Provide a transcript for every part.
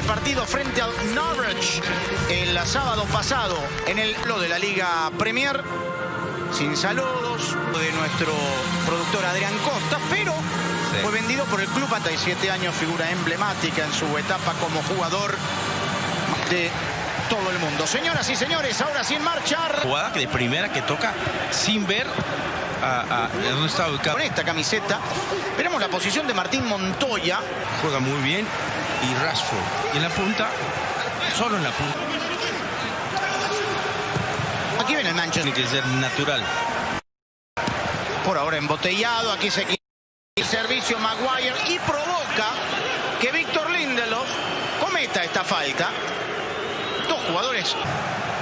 partido frente al Norwich el sábado pasado en el lo de la Liga Premier. Sin saludos de nuestro productor Adrián Costa, pero fue vendido por el club a 37 años, figura emblemática en su etapa como jugador de todo el mundo. Señoras y señores, ahora sí en marcha. Jugada de primera que toca sin ver a dónde está ubicado. Con esta camiseta veremos la posición de Martín Montoya. Juega muy bien. Y Rashford. Y en la punta, solo en la punta. Aquí viene el Manchester. Tiene que ser natural. Por ahora embotellado. Aquí se quita el servicio Maguire y provoca que Victor Lindelof cometa esta falta. Dos jugadores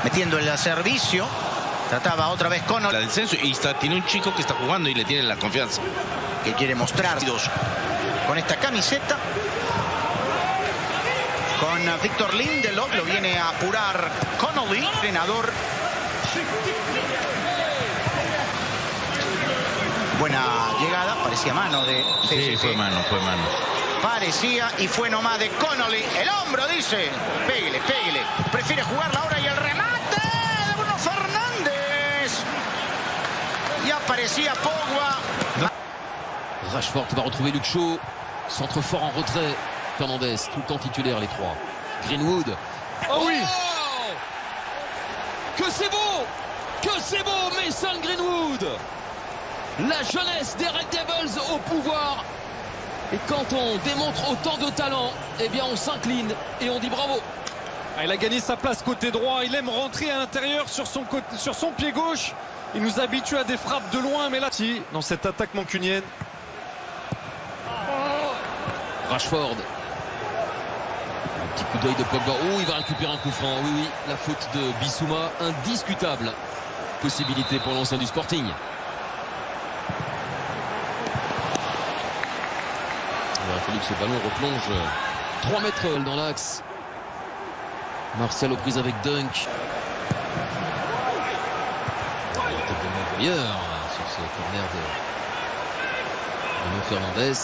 metiendo el servicio. Trataba otra vez con el descenso y tiene un chico que está jugando y le tiene la confianza. Que quiere mostrar con esta camiseta. Con Victor Lindelof lo viene a apurar Connolly, entrenador. Buena llegada, parecía mano de... Sí, fue mano. Parecía y fue nomás de Connolly. El hombro dice, péguele. Prefiere jugarla ahora y el remate de Bruno Fernández. Y aparecía Pogba. Rashford va retrouver Luke Shaw. Centre fort en retrait. Fernandez, tout le temps titulaire les trois. Greenwood. Oh oui. Que c'est beau Mason Greenwood. La jeunesse des Red Devils au pouvoir. Et quand on démontre autant de talent, eh bien on s'incline et on dit bravo. Il a gagné sa place côté droit. Il aime rentrer à l'intérieur sur son pied gauche. Il nous habitue à des frappes de loin, mais là, dans cette attaque mancunienne. Rashford. Un petit coup d'œil de Pogba. Oh, il va récupérer un coup franc. Oui, la faute de Bissouma, indiscutable. Possibilité pour l'ancien du Sporting. Il aurait fallu que ce ballon replonge 3 mètres dans l'axe. Martial aux prises avec Dunk. Maguire sur ce corner de Bruno Fernandez.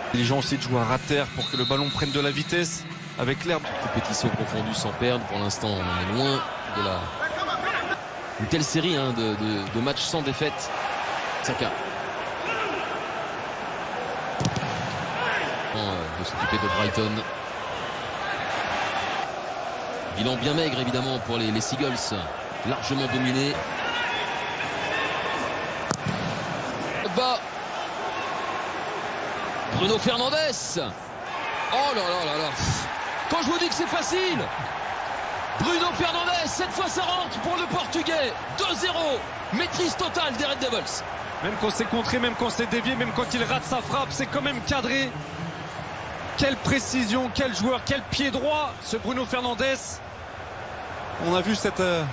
Intelligent aussi de jouer à ras terre pour que le ballon prenne de la vitesse avec l'herbe. Compétition confondue sans perdre. Pour l'instant, on est loin de une telle série de matchs sans défaite. Saka. De s'occuper de Brighton. Bilan bien maigre évidemment pour les Seagulls. Largement dominé. Bas. Bruno Fernandez. Oh là là. Quand je vous dis que c'est facile. Bruno Fernandez, cette fois ça rentre pour le Portugais. 2-0. Maîtrise totale des Red Devils. Même quand c'est contré, même quand c'est dévié, même quand il rate sa frappe, c'est quand même cadré. Quelle précision, quel joueur, quel pied droit, ce Bruno Fernandez. On a vu cette... Bah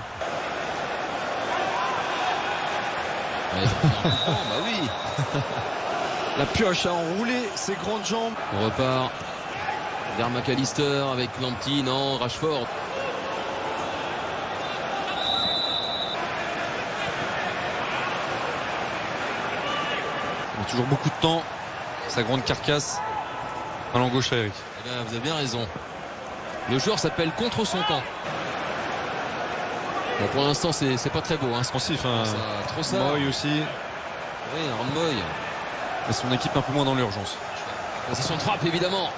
oui. La pioche a enroulé ses grandes jambes. On repart vers McAllister avec Lamptey, non, Rashford. Il a toujours beaucoup de temps. Sa grande carcasse. Ballon gauche à Eric. Eh bien, vous avez bien raison. Le joueur s'appelle Contre son camp. Bon, pour l'instant, c'est pas très beau. Offensif. Trop ça. Moy aussi. Oui, Aaron Moy. Et son équipe un peu moins dans l'urgence. Position de frappe, évidemment.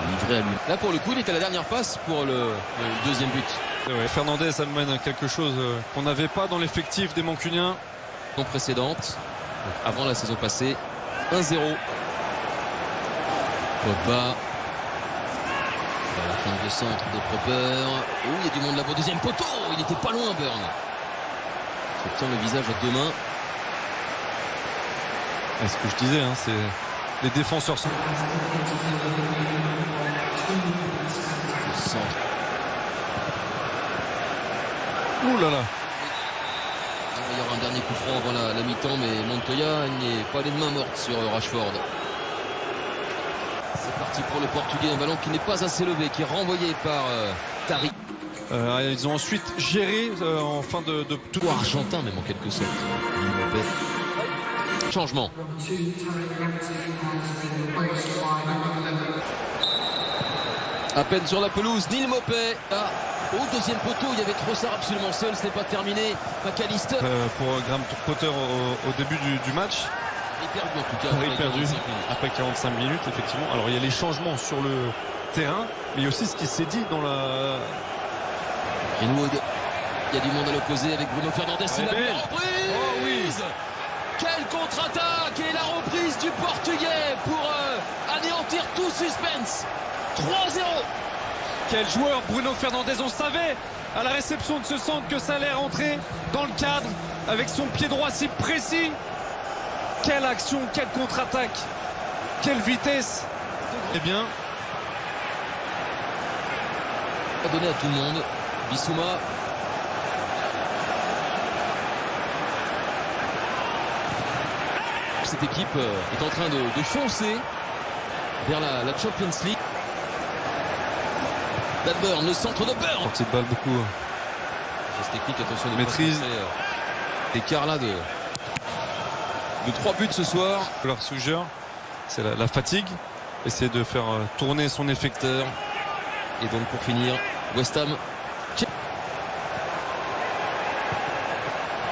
Livré à lui. Là, pour le coup, il était à la dernière passe pour le deuxième but. Ouais, Fernandez amène quelque chose qu'on n'avait pas dans l'effectif des Mancuniens. Non précédente. Donc, avant la saison passée. 1-0. Pogba. La fin de centre de Proper. Oh, il y a du monde là-bas. Deuxième poteau. Il n'était pas loin, Burn. Il tient le visage à deux mains. Et ce que je disais, c'est les défenseurs sont... Le centre. Ouh là là. Il y aura un dernier coup franc avant la mi-temps, mais Montoya n'est pas les mains mortes sur Rashford. C'est parti pour le Portugais, un ballon qui n'est pas assez levé, qui est renvoyé par Tariq. Ils ont ensuite géré en fin de tout. Ou argentin même en quelque sorte. Changement. À peine sur la pelouse, Neil Maupay. Ah, au deuxième poteau, il y avait Trossard absolument seul, ce n'est pas terminé. McAllister. Pour Graham Potter au début du match. Il est perdu en tout cas. Il est perdu après 45 minutes, effectivement. Alors il y a les changements sur le terrain, mais il y a aussi ce qui s'est dit dans la... Greenwood. Il y a du monde à l'opposé avec Bruno Fernandes. Elle est belle. Reprise. Oh oui. Quelle contre-attaque et la reprise du Portugais pour anéantir tout suspense. 3-0. Quel joueur Bruno Fernandes, on savait à la réception de ce centre que ça allait rentrer dans le cadre avec son pied droit si précis. Quelle action, quelle contre-attaque, quelle vitesse. Eh bien, A donné à tout le monde. Bissouma. Cette équipe est en train de foncer vers la Champions League. Dadburn, le centre de Burn. sortie de balle beaucoup. Geste technique, attention de Maîtrise. Écart là de 3 buts ce soir. Leur suggère, c'est la fatigue. Essayer de faire tourner son effecteur. Et donc pour finir, West Ham.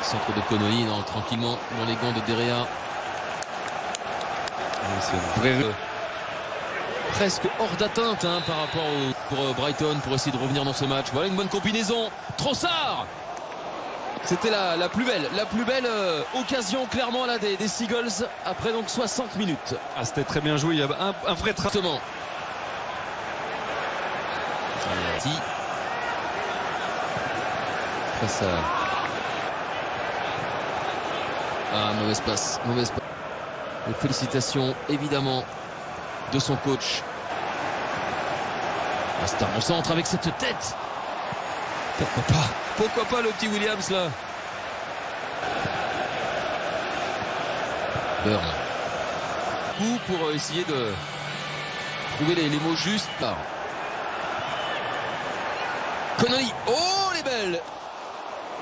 Centre de Connolly tranquillement dans les gants de Derrea. C'est une vraie... Presque hors d'atteinte par rapport pour Brighton pour essayer de revenir dans ce match. Voilà une bonne combinaison. Trossard. C'était la plus belle occasion clairement là des Seagulls après donc 60 minutes. Ah, c'était très bien joué, il y a un vrai travail. Exactement. Face à... Ah, mauvaise passe. Les félicitations évidemment de son coach. Ah, c'est un bon centre avec cette tête. Pourquoi pas le petit Williams là. Burn. Coup pour essayer de trouver les mots justes. Connolly. Oh, les belles.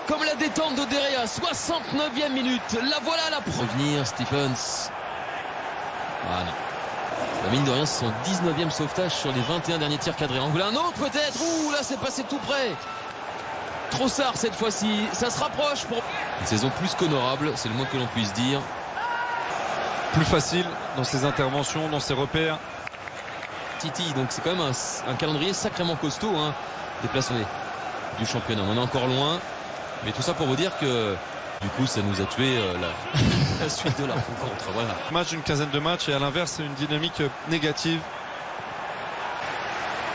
Comme la détente de Derrea. 69e minute. La voilà la revenir Stephens. Ah non. La mine de rien, c'est son 19e sauvetage sur les 21 derniers tirs cadrés. En voilà un autre peut-être. Ouh, là c'est passé tout près. Trossard cette fois-ci. Ça se rapproche pour une saison plus qu'honorable. C'est le moins que l'on puisse dire. Plus facile dans ses interventions, dans ses repères. Titi, donc c'est quand même un calendrier sacrément costaud. Déplacement du championnat. On est encore loin. Mais tout ça pour vous dire que du coup ça nous a tué la suite de la rencontre. Voilà. Match d'une quinzaine de matchs et à l'inverse une dynamique négative.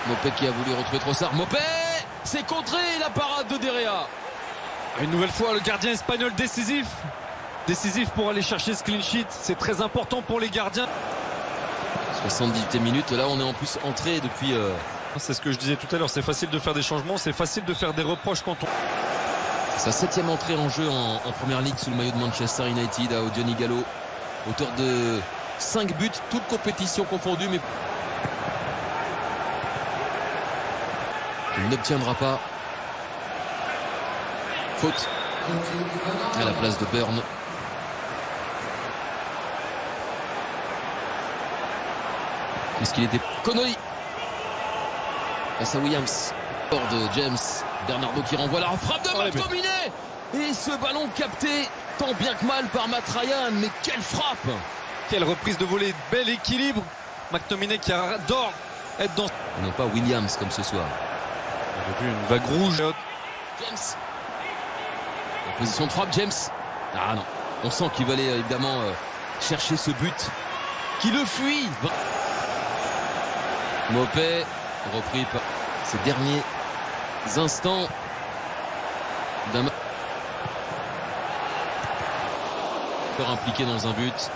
Maupay qui a voulu retrouver Trossard. Maupay, c'est contré la parade de Derrea. Une nouvelle fois le gardien espagnol décisif. Décisif pour aller chercher ce clean sheet. C'est très important pour les gardiens. 78e minute. Là on est en plus entré depuis... C'est ce que je disais tout à l'heure. C'est facile de faire des changements. C'est facile de faire des reproches quand on... Sa 7e entrée en jeu en première ligue sous le maillot de Manchester United à Odioni Gallo. Auteur de 5 buts, toutes compétitions confondues, mais il n'obtiendra pas. Faute à la place de Burn. Puisqu'il était Connolly. Face à Williams. Hors de James. Bernardo qui renvoie la frappe de McTominay. Et ce ballon capté tant bien que mal par Matt Ryan. Mais quelle frappe! Quelle reprise de volée, bel équilibre. McTominay qui adore être dans... Et non pas Williams comme ce soir. On a vu une vague rouge. James. En position de frappe, James. Ah non. On sent qu'il va aller évidemment chercher ce but. Qui le fuit. Maupay repris par ces derniers instants d'un match encore impliqué dans un but.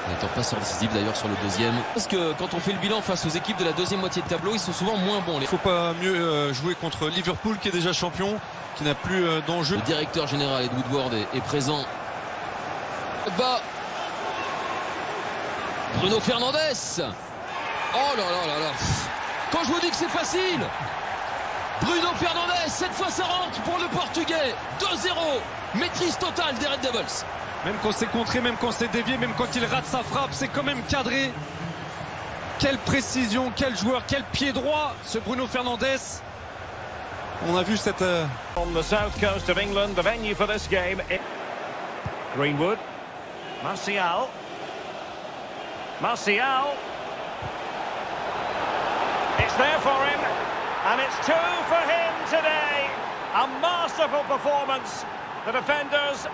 N'étant pas sort décisif d'ailleurs sur le deuxième. Parce que quand on fait le bilan face aux équipes de la deuxième moitié de tableau, ils sont souvent moins bons. Il ne faut pas mieux jouer contre Liverpool qui est déjà champion, qui n'a plus d'enjeu. Le directeur général Ed Woodward est présent. Bas. Bruno Fernandes. Oh là là là là. Quand je vous dis que c'est facile. Bruno Fernandes, cette fois ça rentre pour le Portugais. 2-0. Maîtrise totale des Red Devils. Même quand c'est contré, même quand c'est dévié, même quand il rate sa frappe, c'est quand même cadré. Quelle précision, quel joueur, quel pied droit, ce Bruno Fernandes. On a vu cette... On the south coast of England, the venue for this game. Greenwood. Martial. It's there for him, and it's 2 for him today. A masterful performance. The defenders